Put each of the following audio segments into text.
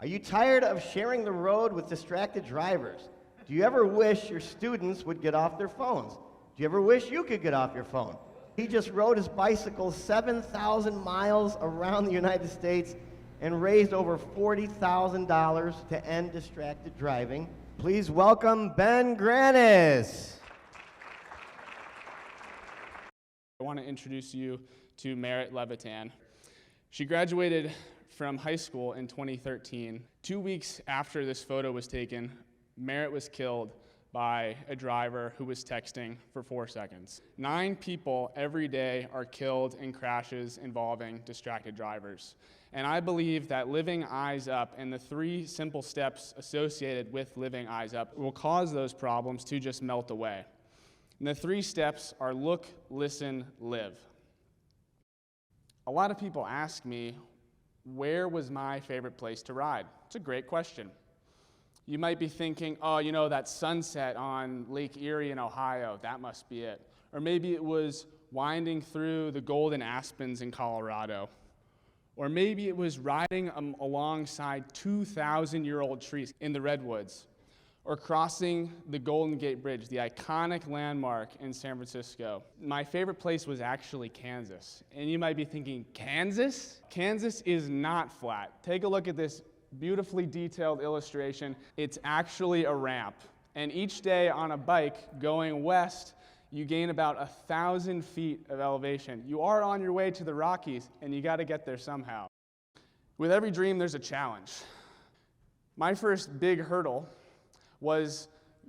Are you tired of sharing the road with distracted drivers? Do you ever wish your students would get off their phones? Do you ever wish you could get off your phone? He just rode his bicycle 7,000 miles around the United States and raised over $40,000 to end distracted driving. Please welcome Ben Grannis. I want to introduce you to Merritt Levitan. She graduated from high school in 2013. 2 weeks after this photo was taken, Merritt was killed by a driver who was texting for 4 seconds. 9 people every day are killed in crashes involving distracted drivers. And I believe that living eyes up and the 3 simple steps associated with living eyes up will cause those problems to just melt away. And the 3 steps are look, listen, live. A lot of people ask me, where was my favorite place to ride? It's a great question. You might be thinking, oh, you know, that sunset on Lake Erie in Ohio, that must be it. Or maybe it was winding through the golden aspens in Colorado. Or maybe it was riding alongside 2,000-year-old trees in the redwoods. Or crossing the Golden Gate Bridge, the iconic landmark in San Francisco. My favorite place was actually Kansas. And you might be thinking, Kansas? Kansas is not flat. Take a look at this beautifully detailed illustration. It's actually a ramp. And each day on a bike going west, you gain about 1,000 feet of elevation. You are on your way to the Rockies, and you got to get there somehow. With every dream, there's a challenge. My first big hurdle was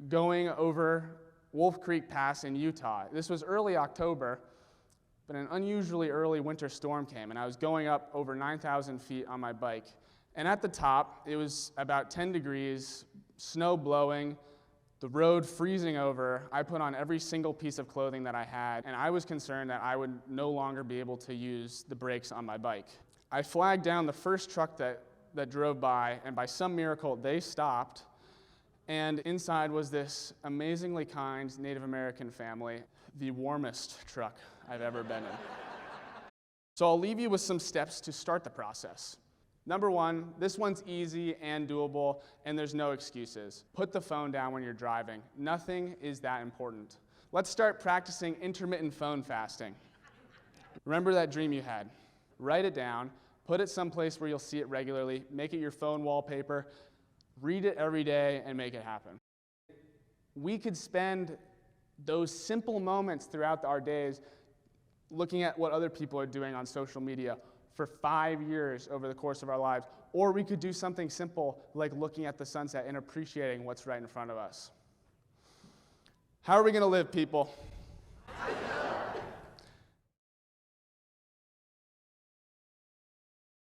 going over Wolf Creek Pass in Utah. This was early October, but an unusually early winter storm came, and I was going up over 9,000 feet on my bike. And at the top, it was about 10 degrees, snow blowing, the road freezing over. I put on every single piece of clothing that I had, and I was concerned that I would no longer be able to use the brakes on my bike. I flagged down the first truck that drove by, and by some miracle, they stopped. And inside was this amazingly kind Native American family, the warmest truck I've ever been in. So I'll leave you with some steps to start the process. Number 1, this one's easy and doable, and there's no excuses. Put the phone down when you're driving. Nothing is that important. Let's start practicing intermittent phone fasting. Remember that dream you had. Write it down, put it someplace where you'll see it regularly, make it your phone wallpaper, read it every day, and make it happen. We could spend those simple moments throughout our days looking at what other people are doing on social media for 5 years over the course of our lives, or we could do something simple like looking at the sunset and appreciating what's right in front of us. How are we going to live, people?